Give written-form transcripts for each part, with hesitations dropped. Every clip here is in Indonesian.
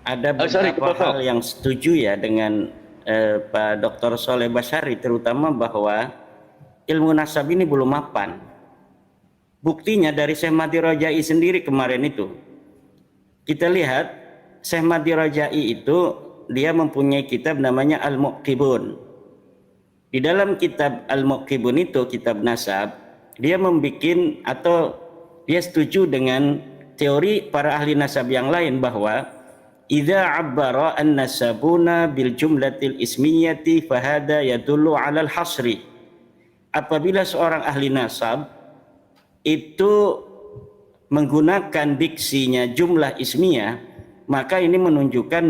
ada Oh, sorry, beberapa hal kepotong. yang setuju ya dengan Pak Dr. Soleh Basyari, terutama bahwa ilmu nasab ini belum mapan. Buktinya dari Syekh Mati Rojai sendiri kemarin itu. Kita lihat Syekh Mati Rojai itu dia mempunyai kitab namanya Al-Muqibun. Di dalam kitab Al-Muqibun itu, kitab nasab, dia membuat atau dia setuju dengan teori para ahli nasab yang lain bahwa idza abbara an-nasabuna bil jumlatil ismiyati fahada yadullu 'alal hasri. Apabila seorang ahli nasab itu menggunakan diksinya jumlah ismiyah, maka ini menunjukkan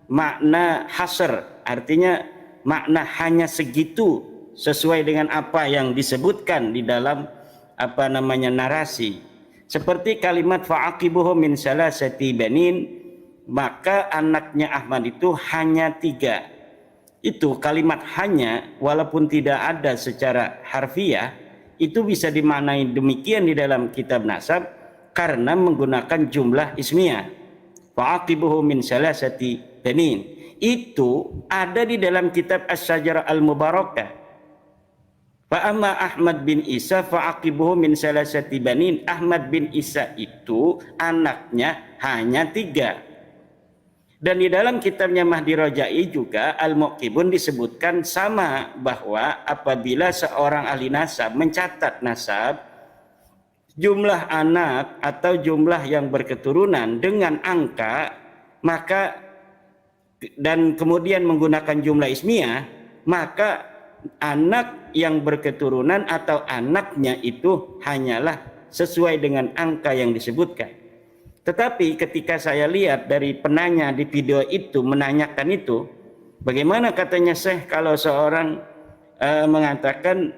makna hasr, artinya makna hanya segitu sesuai dengan apa yang disebutkan di dalam narasi. Seperti kalimat fa'aqibuhu min salasati banin, maka anaknya Ahmad itu hanya 3. Itu kalimat hanya, walaupun tidak ada secara harfiah, itu bisa dimaknai demikian di dalam kitab nasab karena menggunakan jumlah ismiyah. Fa'aqibuhu min salasati banin. Itu ada di dalam kitab Asy-Syajarah Al-Mubarakah. Fa'amma Ahmad bin Isa fa'aqibuhu min salasati banin. Ahmad bin Isa itu anaknya hanya 3. Dan di dalam kitabnya Mahdi Rojai juga Al-Muqibun disebutkan sama, bahwa apabila seorang ahli nasab mencatat nasab, jumlah anak atau jumlah yang berketurunan dengan angka, maka dan kemudian menggunakan jumlah ismiyah, maka anak yang berketurunan atau anaknya itu hanyalah sesuai dengan angka yang disebutkan. Tetapi ketika saya lihat dari penanya di video itu menanyakan itu, bagaimana katanya Syekh kalau seorang mengatakan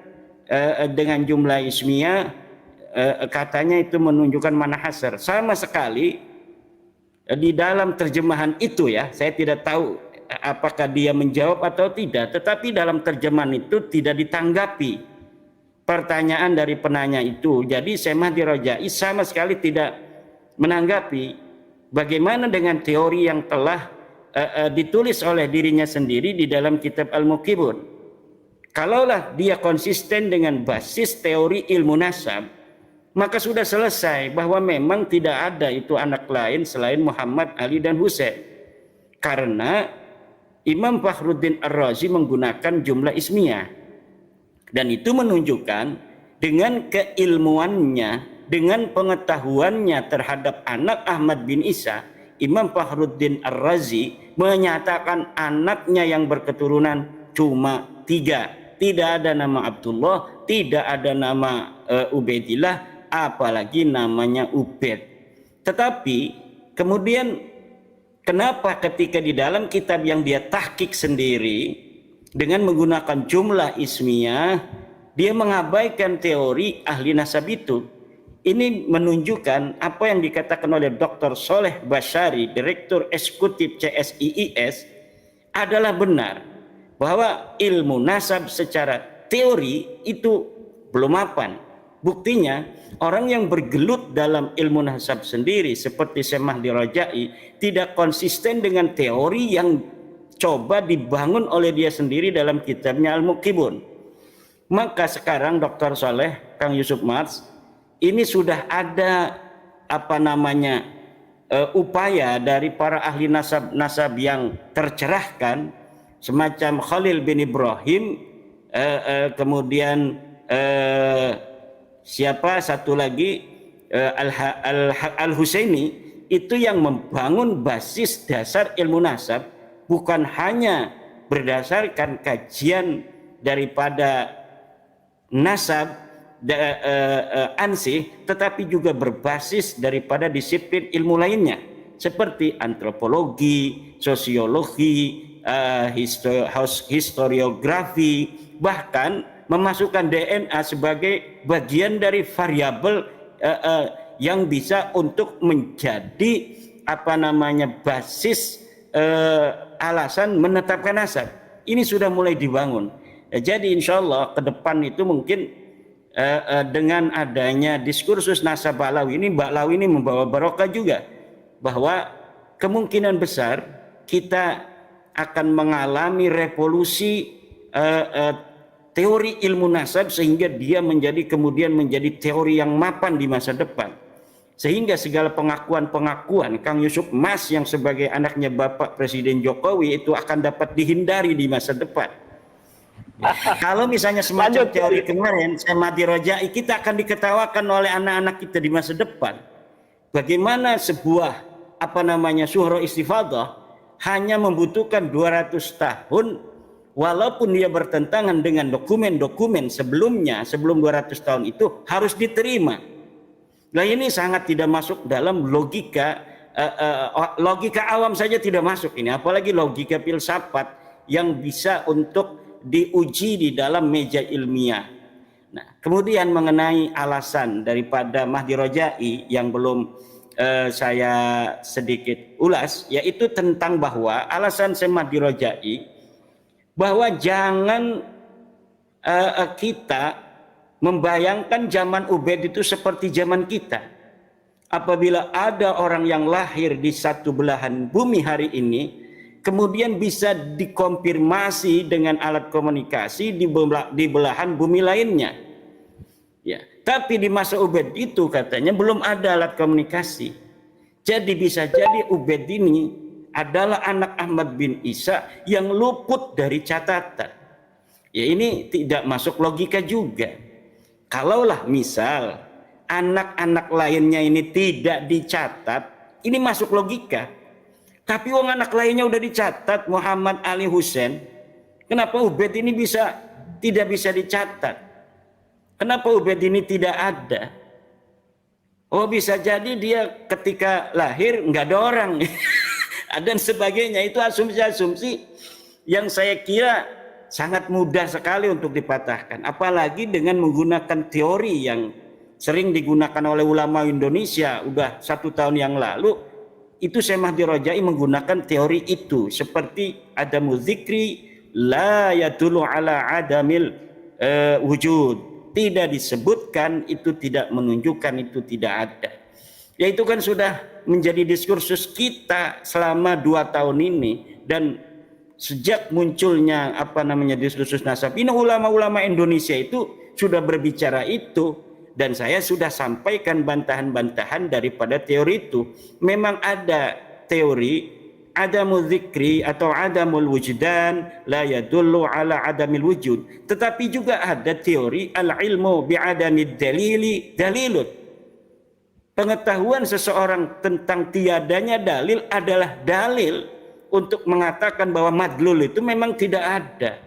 dengan jumlah ismiyah, katanya itu menunjukkan mana hasr. Sama sekali di dalam terjemahan itu ya, saya tidak tahu apakah dia menjawab atau tidak, tetapi dalam terjemahan itu tidak ditanggapi pertanyaan dari penanya itu. Jadi Syekh Mahdi Rojai sama sekali tidak menanggapi bagaimana dengan teori yang telah ditulis oleh dirinya sendiri di dalam kitab Al-Muqibun. Kalaulah dia konsisten dengan basis teori ilmu nasab, maka sudah selesai bahwa memang tidak ada itu anak lain selain Muhammad, Ali, dan Husain. Karena Imam Fakhruddin Ar-Razi menggunakan jumlah ismiyah. Dan itu menunjukkan dengan keilmuannya, dengan pengetahuannya terhadap anak Ahmad bin Isa, Imam Fakhruddin Ar-Razi menyatakan anaknya yang berketurunan cuma 3. Tidak ada nama Abdullah, tidak ada nama Ubaidillah, apalagi namanya Ubaid. Tetapi kemudian kenapa ketika di dalam kitab yang dia tahqiq sendiri dengan menggunakan jumlah ismiyah, dia mengabaikan teori ahli nasab itu? Ini menunjukkan apa yang dikatakan oleh Dr. Soleh Basyari, Direktur Eksekutif CSIIS, adalah benar, bahwa ilmu nasab secara teori itu belum mapan. Buktinya orang yang bergelut dalam ilmu nasab sendiri seperti Syekh Mahdi Rojai tidak konsisten dengan teori yang coba dibangun oleh dia sendiri dalam kitabnya Al-Muqibun. Maka sekarang Dr. Soleh, Kang Yusuf Mars, ini sudah ada upaya dari para ahli nasab yang tercerahkan, semacam Khalil bin Ibrahim, kemudian siapa satu lagi, Al-Husaini, itu yang membangun basis dasar ilmu nasab, bukan hanya berdasarkan kajian daripada nasab ansih, tetapi juga berbasis daripada disiplin ilmu lainnya seperti antropologi, sosiologi, historiografi, bahkan memasukkan DNA sebagai bagian dari variabel yang bisa untuk menjadi basis alasan menetapkan nasab. Ini sudah mulai dibangun. Jadi insya Allah ke depan itu mungkin dengan adanya diskursus nasab Ba'lawi ini, Ba'lawi ini membawa barokah juga, bahwa kemungkinan besar kita akan mengalami revolusi teori ilmu nasab, sehingga dia kemudian menjadi teori yang mapan di masa depan. Sehingga segala pengakuan-pengakuan Kang Yusuf Mas yang sebagai anaknya Bapak Presiden Jokowi itu akan dapat dihindari di masa depan. Kalau misalnya semacam teori kemarin Semadi Rojai, kita akan diketawakan oleh anak-anak kita di masa depan. Bagaimana sebuah syuhro istifadah hanya membutuhkan 200 tahun, walaupun dia bertentangan dengan dokumen-dokumen sebelumnya, sebelum 200 tahun itu harus diterima. Nah, ini sangat tidak masuk dalam logika awam saja tidak masuk ini, apalagi logika filsafat yang bisa untuk diuji di dalam meja ilmiah. Nah, kemudian mengenai alasan daripada Mahdi Rojai yang belum saya sedikit ulas, yaitu tentang bahwa alasan Mahdi Rojai bahwa jangan kita membayangkan zaman Ubaid itu seperti zaman kita. Apabila ada orang yang lahir di satu belahan bumi hari ini, kemudian bisa dikonfirmasi dengan alat komunikasi di belahan bumi lainnya. Ya, tapi di masa Ubaid itu katanya belum ada alat komunikasi. Jadi bisa jadi Ubaid ini adalah anak Ahmad bin Isa yang luput dari catatan. Ya, ini tidak masuk logika juga. Kalaulah misal anak-anak lainnya ini tidak dicatat, ini masuk logika. Tapi wong anak lainnya udah dicatat, Muhammad Ali Hussein, kenapa Ubaid ini tidak bisa dicatat? Kenapa Ubaid ini tidak ada? Oh, bisa jadi dia ketika lahir nggak ada orang dan sebagainya. Itu asumsi-asumsi yang saya kira sangat mudah sekali untuk dipatahkan, apalagi dengan menggunakan teori yang sering digunakan oleh ulama Indonesia udah 1 tahun yang lalu. Itu Syekh Mahdi Rojai menggunakan teori itu, seperti adamu dzikri la yadullu ala adamil wujud, tidak disebutkan itu tidak menunjukkan itu tidak ada. Ya, itu kan sudah menjadi diskursus kita selama 2 tahun ini, dan sejak munculnya diskursus nasab ini, ulama-ulama Indonesia itu sudah berbicara itu, dan saya sudah sampaikan bantahan-bantahan daripada teori itu. Memang ada teori adamu dzikri atau adamul wujdan la yadullu ala adamil wujud, tetapi juga ada teori al ilmu bi adamid dalili dalilut. Pengetahuan seseorang tentang tiadanya dalil adalah dalil untuk mengatakan bahwa madlul itu memang tidak ada.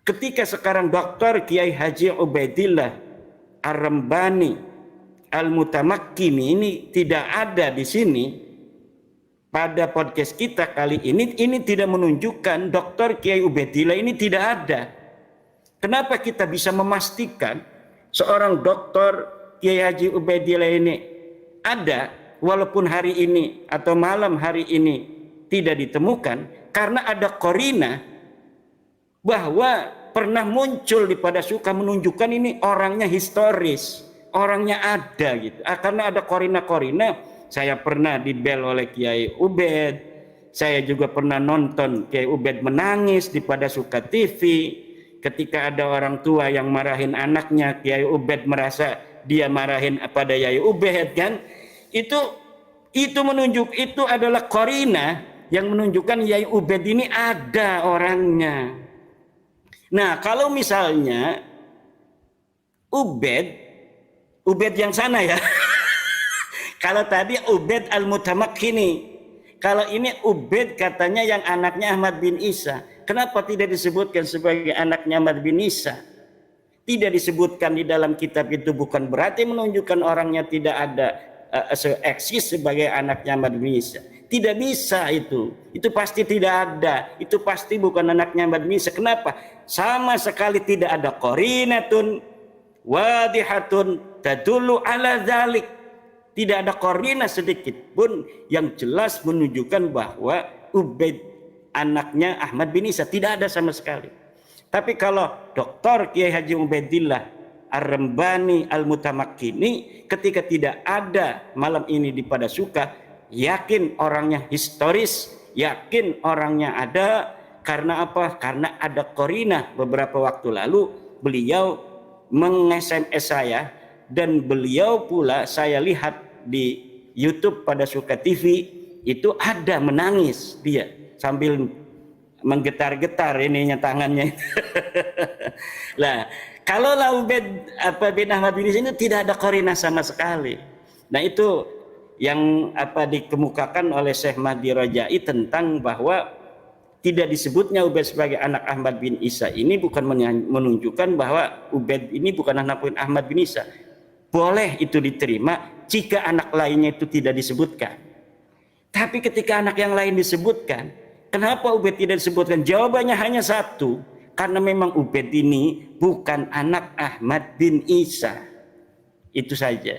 Ketika sekarang Dr. Kiai Haji Ubaidillah Ar-Rambani Al-Mutamakkini ini tidak ada di sini pada podcast kita kali ini tidak menunjukkan Dr. Kiai Ubaidillah ini tidak ada. Kenapa kita bisa memastikan seorang Dr. Kiai Haji Ubaidillah ini ada walaupun hari ini atau malam hari ini tidak ditemukan? Karena ada korina bahwa pernah muncul di pada suka menunjukkan ini orangnya historis, orangnya ada gitu. Karena ada korina-korina. Saya pernah dibel oleh Kiai Ubaid, saya juga pernah nonton Kiai Ubaid menangis di pada suka TV ketika ada orang tua yang marahin anaknya. Kiai Ubaid merasa dia marahin pada Kiai Ubaid kan. Itu itu adalah korina yang menunjukkan Yai Ubaid ini ada orangnya. Nah, kalau misalnya Ubaid yang sana ya. Kalau tadi Ubaid Al-Mutamakkini, kalau ini Ubaid katanya yang anaknya Ahmad bin Isa. Kenapa tidak disebutkan sebagai anaknya Ahmad bin Isa? Tidak disebutkan di dalam kitab itu bukan berarti menunjukkan orangnya tidak ada eksis sebagai anaknya Ahmad bin Isa. Tidak bisa itu pasti tidak ada, itu pasti bukan anaknya Ahmad bin Isa. Kenapa? Sama sekali tidak ada qarinatun wadihatun tadullu ala dzalik. Tidak ada qarina sedikit pun yang jelas menunjukkan bahwa Ubaid anaknya Ahmad bin Isa, tidak ada sama sekali. Tapi kalau Dr. Kiai Haji Ubaidillah Ar-Rambani Al-Mutamakkini ketika tidak ada malam ini di pada suka, yakin orangnya historis, yakin orangnya ada. Karena apa? Karena ada korinah. Beberapa waktu lalu beliau meng-SMS saya, dan beliau pula saya lihat di YouTube pada Suka TV itu ada menangis dia sambil menggetar-getar ininya tangannya. Lah, kalau Ubed bin Ahmad bin Isa itu tidak ada korinah sama sekali. Nah, itu yang dikemukakan oleh Syekh Mahdi Rajai tentang bahwa tidak disebutnya Ubed sebagai anak Ahmad bin Isa ini bukan menunjukkan bahwa Ubed ini bukan anak Ahmad bin Isa. Boleh itu diterima jika anak lainnya itu tidak disebutkan. Tapi ketika anak yang lain disebutkan, kenapa Ubed tidak disebutkan? Jawabannya hanya satu, karena memang Ubed ini bukan anak Ahmad bin Isa. Itu saja.